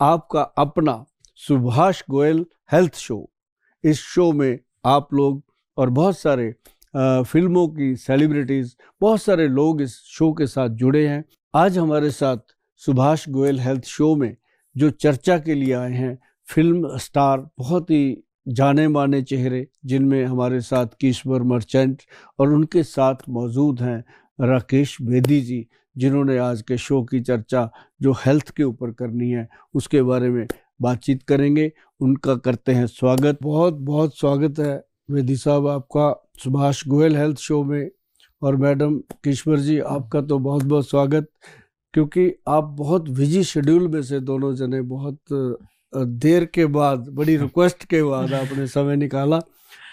आपका अपना Subhash Goyal health show. इस शो में आप लोग और बहुत सारे फिल्मों की सेलिब्रिटीज, बहुत सारे लोग इस शो के साथ जुड़े हैं। आज हमारे साथ सुभाष गोयल हेल्थ शो में जो चर्चा के लिए आए हैं फिल्म स्टार, बहुत ही जाने माने चेहरे, जिनमें हमारे साथ किशोर मर्चेंट और उनके साथ मौजूद हैं राकेश बेदी जी, जिन्होंने आज के शो की चर्चा जो हेल्थ के ऊपर करनी है उसके बारे में बातचीत करेंगे। उनका करते हैं स्वागत। बहुत बहुत स्वागत है बेदी साहब आपका सुभाष गोयल हेल्थ शो में। और मैडम किशोर जी, आपका तो बहुत बहुत स्वागत, क्योंकि आप बहुत बिजी शेड्यूल में से दोनों जने बहुत देर के बाद, बड़ी रिक्वेस्ट के बाद आपने समय निकाला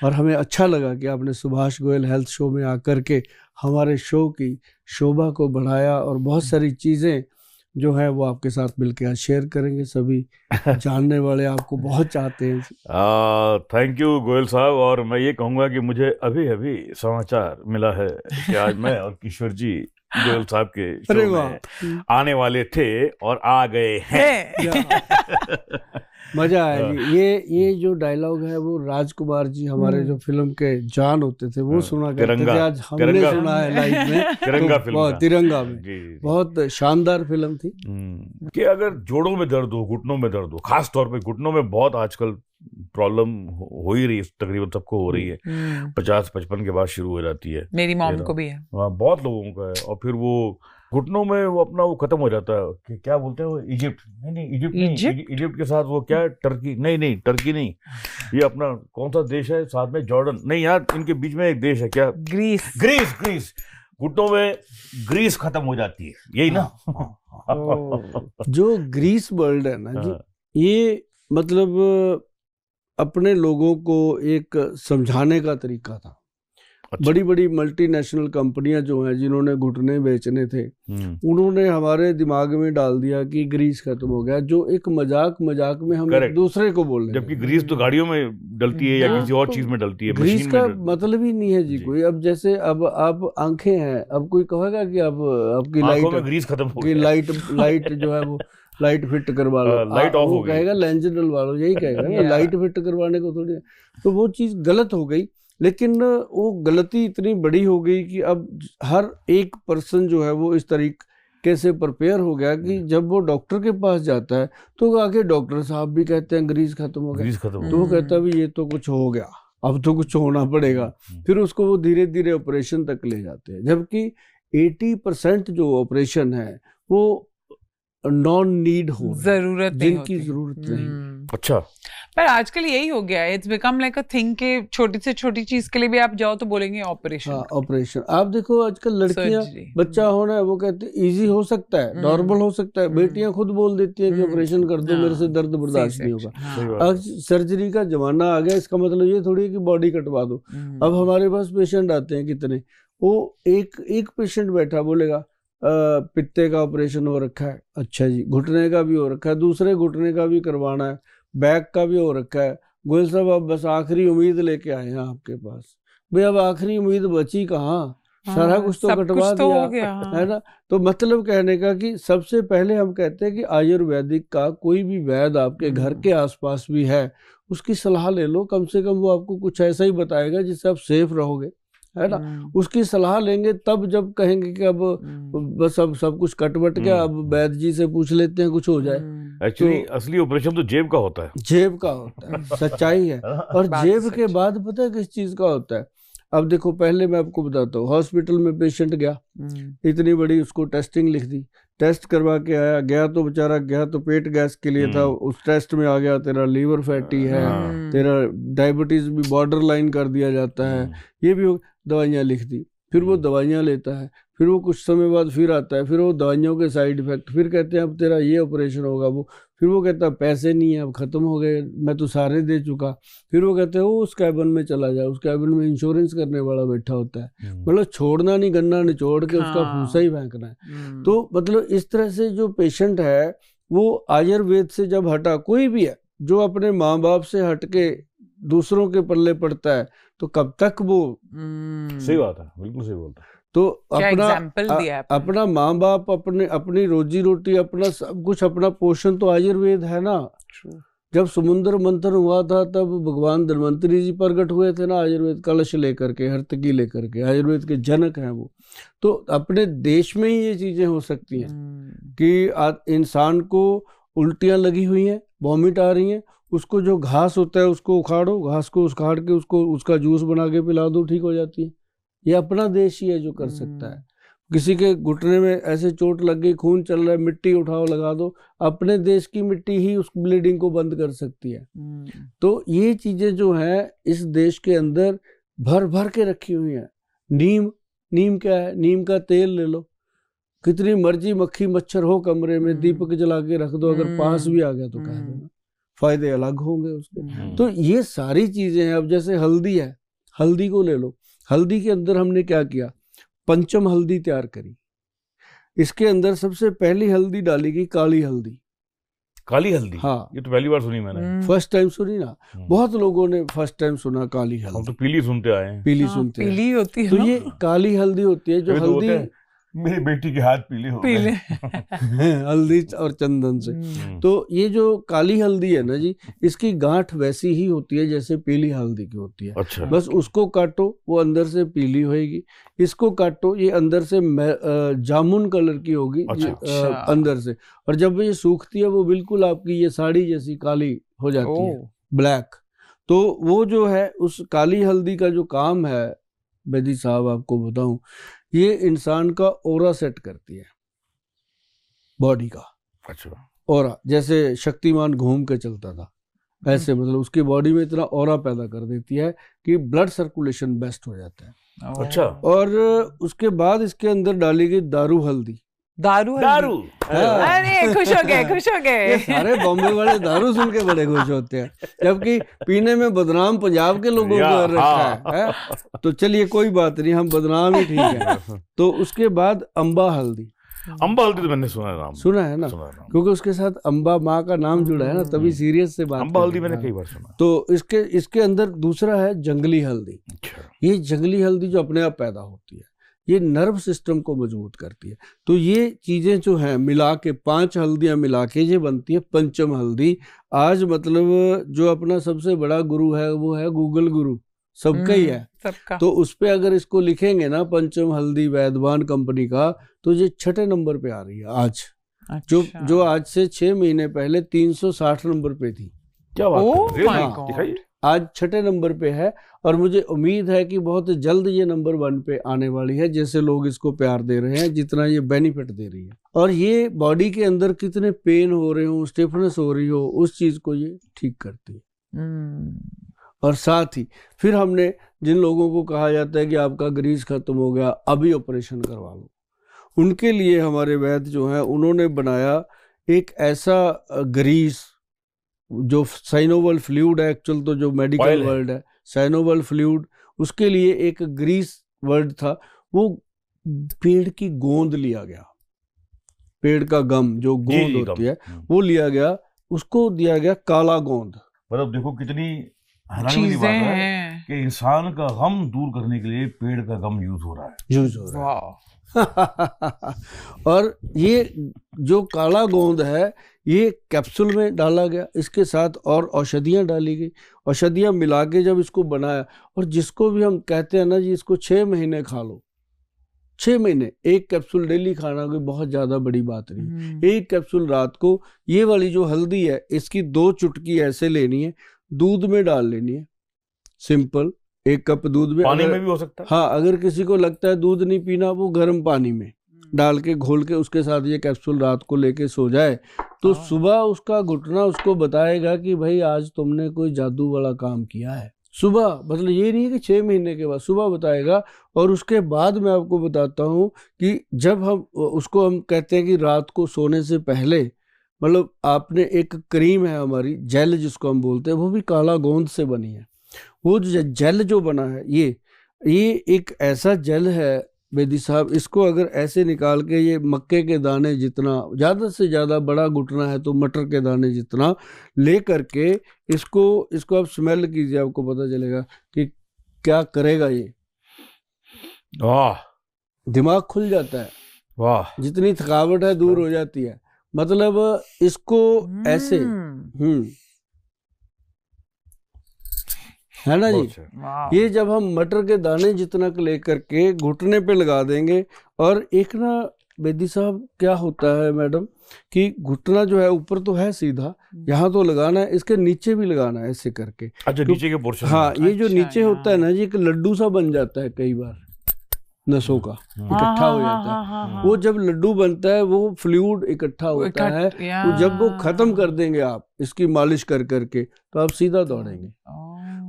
और हमें अच्छा लगा कि आपने सुभाष गोयल हेल्थ शो में आकर के हमारे शो की शोभा को बढ़ाया और बहुत सारी चीज़ें जो है वो आपके साथ मिलकर आज शेयर करेंगे। सभी जानने वाले आपको बहुत चाहते हैं। थैंक यू गोयल साहब। और मैं ये कहूँगा कि मुझे अभी अभी समाचार मिला है कि आज मैं और किशोर जी गोयल साहब के शो में आने वाले थे और आ गए हैं। मजा आया जी। ये जो डायलॉग है वो राजकुमार जी हमारे जो फिल्म के जान होते थे वो सुना करते थे। आज हमने सुना है लाइव में तिरंगा फिल्म, तिरंगा में बहुत शानदार फिल्म थी। कि अगर जोड़ों में दर्द हो, घुटनों में दर्द हो, खास तौर पे घुटनों में बहुत आजकल प्रॉब्लम हो ही रही है, तकरीबन सबको हो रही है। 50-55 के बाद शुरू हो जाती है। मेरी मॉम को भी है। बहुत लोगों का है। और फिर वो घुटनों में वो अपना वो खत्म हो जाता है कि क्या बोलते हैं वो, इजिप्ट इजिप्ट के साथ वो क्या, टर्की नहीं टर्की नहीं, ये अपना कौन सा देश है साथ में, जॉर्डन नहीं यार, इनके बीच में एक देश है क्या, ग्रीस। घुटनों में ग्रीस खत्म हो जाती है, यही ना। जो ग्रीस वर्ल्ड है ना जी, ये मतलब अपने लोगों को एक समझाने का तरीका था। अच्छा। बड़ी बड़ी मल्टीनेशनल कंपनियां जो हैं जिन्होंने घुटने बेचने थे, उन्होंने हमारे दिमाग में डाल दिया कि ग्रीस खत्म हो गया, जो एक मजाक में हम एक दूसरे को बोल रहे हैं। जबकि ग्रीस तो गाड़ियों में डलती है या किसी और चीज में डलती है। ग्रीस का मतलब ही नहीं है जी कोई। अब जैसे अब आप आंखें हैं, अब कोई कहेगा कि अब आपकी लाइट में ग्रीस खत्म हो गई, लाइट जो है वो लाइट फिट करवा लो, लाइट ऑफ हो गई, कहेगा लेंस डलवा लो, यही कहेगा। लाइट फिट करवाने को थोड़ी, तो वो चीज गलत हो गई। लेकिन वो गलती इतनी बड़ी हो गई कि अब हर एक पर्सन जो है वो इस तरीके से प्रिपेयर हो गया कि जब वो डॉक्टर के पास जाता है तो आके डॉक्टर साहब भी कहते हैं ग्रीस खत्म हो गया, तो वो कहता है भी ये तो कुछ हो गया, अब तो कुछ होना पड़ेगा। फिर उसको वो धीरे धीरे ऑपरेशन तक ले जाते हैं, जबकि 80% जो ऑपरेशन है वो नॉन नीड हो, जरूरत जिनकी जरूरत नहीं। अच्छा, पर आजकल यही हो गया है, it's become like a thing के छोटी से छोटी चीज के लिए भी आप जाओ तो बोलेंगे ऑपरेशन। हाँ, ऑपरेशन। आप देखो आजकल लड़कियां, बच्चा होना है वो कहते हैं इजी हो सकता है, नॉर्मल हो सकता है। बेटियां खुद बोल देती हैं कि ऑपरेशन कर दो, मेरे से दर्द बर्दाश्त नहीं होगा। अब सर्जरी का जमाना आ गया, इसका मतलब ये थोड़ी है कि बॉडी कटवा दो। अब हमारे पास पेशेंट आते हैं कितने, वो एक पेशेंट बैठा बोलेगा पित्ते का ऑपरेशन हो रखा है, अच्छा जी, घुटने का भी हो रखा है, दूसरे घुटने का भी करवाना है, बैक का भी हो रखा है। गोयल साहब अब बस आखिरी उम्मीद लेके आए हैं आपके पास। भाई अब आखिरी उम्मीद बची कहाँ, सारा कुछ तो कटवा दिया है ना। तो मतलब कहने का कि सबसे पहले हम कहते हैं कि आयुर्वेदिक का कोई भी वैद्य आपके घर के आसपास भी है, उसकी सलाह ले लो। कम से कम वो आपको कुछ ऐसा ही बताएगा जिससे आप सेफ रहोगे, है ना। उसकी सलाह लेंगे तब जब कहेंगे कि अब बस अब सब कुछ कटवट गया, अब वैद्य जी से पूछ लेते हैं कुछ हो जाए। एक्चुअली असली ऑपरेशन तो जेब का होता है, जेब का होता है, सच्चाई है। और जेब के बाद पता है किस चीज का होता है। अब देखो, पहले मैं आपको बताता हूँ, हॉस्पिटल में पेशेंट गया, इतनी बड़ी उसको टेस्टिंग लिख दी, टेस्ट करवा के आया, गया तो बेचारा गया तो पेट गैस के लिए था, उस टेस्ट में आ गया तेरा लीवर फैटी है, तेरा डायबिटीज भी बॉर्डर लाइन कर दिया जाता है, ये भी दवाइयाँ लिख दी। फिर वो दवाइयाँ लेता है, फिर वो कुछ समय बाद फिर आता है, फिर वो दवाइयों के साइड इफेक्ट, फिर कहते हैं अब तेरा ये ऑपरेशन होगा, वो फिर वो कहता है पैसे नहीं है, अब ख़त्म हो गए, मैं तो सारे दे चुका। फिर वो कहते हैं वो उस कैबिन में चला जाए, उस कैबिन में इंश्योरेंस करने वाला बैठा होता है, मतलब छोड़ना नहीं, गन्ना निचोड़ के उसका फूसा ही फेंकना है। तो मतलब इस तरह से जो पेशेंट है वो आयुर्वेद से जब हटा, कोई भी है जो अपने माँ बाप से हट के दूसरों के पल्ले पड़ता है, तो कब तक वो सही बात है, बिल्कुल सही बोलता है। तो क्या अपना एग्जाम्पल दिया आपने? अपना माँ बाप, अपनी रोजी रोटी, अपना सब कुछ, अपना पोषण तो आयुर्वेद है ना। जब समुद्र मंथन हुआ था तब भगवान धन्वंतरी जी प्रकट हुए थे ना, आयुर्वेद कलश लेकर के, हर्तकी लेकर के, आयुर्वेद के जनक हैं वो। तो अपने देश में ही ये चीजें हो सकती हैं कि इंसान को उल्टियां लगी हुई हैं, वॉमिट आ रही हैं, उसको जो घास होता है उसको उखाड़ो, घास को उखाड़ के उसको उसका जूस बना के पिला दो, ठीक हो जाती है। ये अपना देश ही है जो कर सकता है। किसी के घुटने में ऐसे चोट लग गई, खून चल रहा है, मिट्टी उठाओ लगा दो, अपने देश की मिट्टी ही उस ब्लीडिंग को बंद कर सकती है। तो ये चीजें जो है इस देश के अंदर भर भर के रखी हुई हैं। नीम क्या है? नीम का तेल ले लो, कितनी मर्जी मक्खी मच्छर हो कमरे में, दीपक जला के रख दो, अगर पास भी आ गया तो कह देना, फायदे अलग होंगे उसके। तो ये सारी चीजें हैं। अब जैसे हल्दी है, हल्दी को ले लो, हल्दी के अंदर हमने क्या किया, पंचम हल्दी तैयार करी। इसके अंदर सबसे पहली हल्दी डाली गई काली हल्दी। काली हल्दी? हाँ, ये तो पहली बार सुनी मैंने। फर्स्ट टाइम सुनी ना, बहुत लोगों ने फर्स्ट टाइम सुना काली हल्दी। हम तो पीली सुनते आए हैं। पीली सुनते हैं, पीली होती है तो ना? ये काली हल्दी होती है जो ये तो हल्दी होते हैं, मेरी बेटी के हाथ पीले हो पीले गए। हल्दी और चंदन से। तो ये जो काली हल्दी है ना जी, इसकी गांठ वैसी ही होती है जैसे पीली हल्दी की होती है। अच्छा। बस उसको काटो, वो अंदर से पीली होएगी। इसको काटो, ये अंदर से जामुन कलर की होगी। अच्छा। अंदर से। और जब ये सूखती है वो बिल्कुल आपकी ये साड़ी जैसी काली हो जाती है, ब्लैक। तो वो जो है उस काली हल्दी का जो काम है, बेदी साहब आपको बताऊं, ये इंसान का ओरा सेट करती है, बॉडी का। अच्छा। ओरा, जैसे शक्तिमान घूम के चलता था, ऐसे मतलब उसकी बॉडी में इतना ओरा पैदा कर देती है कि ब्लड सर्कुलेशन बेस्ट हो जाता है। अच्छा। और उसके बाद इसके अंदर डाली गई दारू हल्दी। दारू? अरे खुश हो गए, खुश हो गए। ये सारे बॉम्बे वाले दारू सुन के बड़े खुश होते हैं, जबकि पीने में बदनाम पंजाब के लोगों को कर रखा है? तो चलिए कोई बात नहीं, हम बदनाम ही ठीक है। तो उसके बाद अम्बा हल्दी। अम्बा हल्दी तो मैंने सुना है नाम। सुना है ना, क्योंकि उसके साथ अम्बा माँ का नाम जुड़ा है ना, तभी सीरियस से बात। अम्बा हल्दी मैंने कई बार सुना। तो इसके अंदर दूसरा है जंगली हल्दी। ये जंगली हल्दी जो अपने आप पैदा होती है, ये नर्व सिस्टम को मजबूत करती है। तो ये चीजें जो हैं मिला के, 5 हल्दियां मिला के ये बनती है पंचम हल्दी। आज मतलब जो अपना सबसे बड़ा गुरु है वो है गूगल गुरु, सबका ही है सबका। तो उस पे अगर इसको लिखेंगे ना, पंचम हल्दी वैद्यवान कंपनी का, तो ये 6ठे नंबर पे आ रही है आज। अच्छा। जो आज से 6 महीने पहले 360 नंबर पे थी। क्या बात कर रहे हैं? दिखाइए। आज 6ठे नंबर पे है, और मुझे उम्मीद है कि बहुत जल्द ये नंबर 1 पे आने वाली है, जैसे लोग इसको प्यार दे रहे हैं, जितना ये बेनिफिट दे रही है। और ये बॉडी के अंदर कितने पेन हो रहे हो, स्टिफनेस हो रही हो, उस चीज को ये ठीक करती है। और साथ ही फिर हमने जिन लोगों को कहा जाता है कि आपका ग्रीस खत्म हो गया, अभी ऑपरेशन करवा लो, उनके लिए हमारे वैद्य जो हैं उन्होंने बनाया एक ऐसा ग्रीस जो साइनोवल फ्लूइड है। एक्चुअल तो जो मेडिकल वर्ड है साइनोवल फ्लूइड, उसके लिए एक ग्रीस वर्ड था। वो पेड़ की गोंद लिया गया, पेड़ का गम जो गोंद होती है वो लिया गया, उसको दिया गया काला गोंद। मतलब देखो कितनी हैरानी वाली बात है कि इंसान का गम दूर करने के लिए पेड़ का गम यूज हो रहा है। और ये जो काला गोंद है ये कैप्सूल में डाला गया, इसके साथ और औषधियाँ डाली गई, औषधियाँ मिला के जब इसको बनाया, और जिसको भी हम कहते हैं ना जी इसको 6 महीने खा लो, 6 महीने, एक कैप्सूल डेली खाना कोई बहुत ज़्यादा बड़ी बात नहीं। एक कैप्सूल रात को, ये वाली जो हल्दी है इसकी 2 चुटकी ऐसे लेनी है, दूध में डाल लेनी है, सिंपल 1 कप दूध में। पानी में भी हो सकता है। हाँ, अगर किसी को लगता है दूध नहीं पीना, वो गर्म पानी में डाल के घोल के उसके साथ ये कैप्सूल रात को लेके सो जाए, तो सुबह उसका घुटना उसको बताएगा कि भाई आज तुमने कोई जादू वाला काम किया है। सुबह, मतलब ये नहीं है कि 6 महीने के बाद, सुबह बताएगा। और उसके बाद मैं आपको बताता हूँ कि जब हम उसको हम कहते हैं कि रात को सोने से पहले, मतलब आपने एक क्रीम है हमारी जेल जिसको हम बोलते हैं, वो भी काला गोंद से बनी है। वो जेल जो बना है ये एक ऐसा जेल है बेदी साहब, इसको अगर ऐसे निकाल के ये मक्के के दाने जितना, ज़्यादा से ज़्यादा बड़ा घुटना है तो मटर के दाने जितना ले करके इसको आप स्मेल कीजिए, आपको पता चलेगा कि क्या करेगा ये। दिमाग खुल जाता है, वाह, जितनी थकावट है दूर हो जाती है। मतलब इसको ऐसे है ना जी। ये जब हम मटर के दाने जितना लेकर के घुटने पे लगा देंगे, और एक ना बेदी साहब क्या होता है मैडम कि घुटना जो है ऊपर तो है सीधा, यहाँ तो लगाना है, इसके नीचे भी लगाना है ऐसे करके। अच्छा, नीचे के पोर्शन। हाँ, ये जो नीचे होता है ना जी, एक लड्डू सा बन जाता है कई बार नसों का, इकट्ठा हो जाता है। वो जब लड्डू बनता है वो फ्लूइड इकट्ठा होता है, तो जब वो खत्म कर देंगे आप इसकी मालिश कर करके, तो आप सीधा दौड़ेंगे।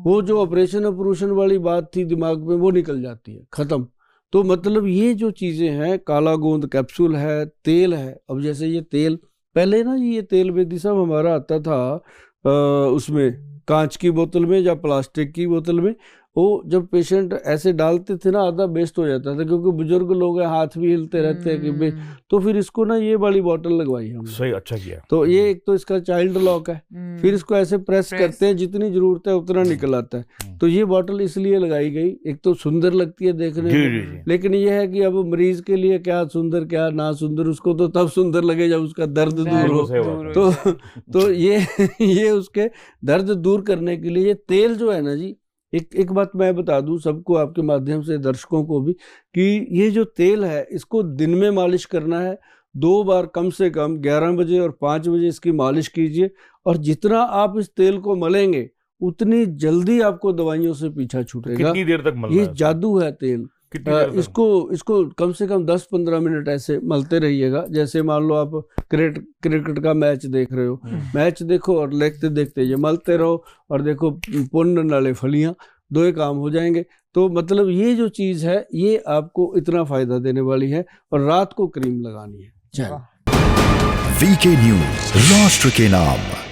वो जो ऑपरेशन वाली बात थी दिमाग में, वो निकल जाती है, खत्म। तो मतलब ये जो चीजें हैं, काला गोंद कैप्सूल है, तेल है। अब जैसे ये तेल, पहले ना ये तेल बेदी साहब हमारा आता था उसमें कांच की बोतल में या प्लास्टिक की बोतल में। वो जब पेशेंट ऐसे डालते थे ना, आधा वेस्ट हो जाता था, क्योंकि बुजुर्ग लोग हैं, हाथ भी हिलते रहते हैं कि तो फिर इसको ना ये वाली बोतल लगवाई हमने। सही, अच्छा किया। तो ये एक तो इसका चाइल्ड लॉक है, फिर इसको ऐसे प्रेस करते हैं, जितनी जरूरत है उतना निकल आता है। तो ये बोतल इसलिए लगाई गई, एक तो सुंदर लगती है देखने में, लेकिन ये है कि अब मरीज के लिए क्या सुंदर क्या ना सुंदर, उसको तो तब सुंदर लगे जब उसका दर्द दूर हो। तो ये उसके दर्द दूर करने के लिए ये तेल जो है ना जी, एक बात मैं बता दूं सबको, आपके माध्यम से दर्शकों को भी, कि ये जो तेल है इसको दिन में मालिश करना है 2 बार, कम से कम 11 बजे और 5 बजे इसकी मालिश कीजिए। और जितना आप इस तेल को मलेंगे उतनी जल्दी आपको दवाइयों से पीछा छूटेगा। कितनी देर तक मलना ये है? जादू है तेल। इसको कम से कम 10-15 मिनट ऐसे मलते रहिएगा। जैसे मान लो आप क्रिकेट का मैच देख रहे हो, मैच देखो और देखते देखते ये मलते रहो, और देखो पुण्य नाले फलियां, 2 काम हो जाएंगे। तो मतलब ये जो चीज है ये आपको इतना फायदा देने वाली है, और रात को क्रीम लगानी है। वीके न्यूज, राष्ट्र के नाम।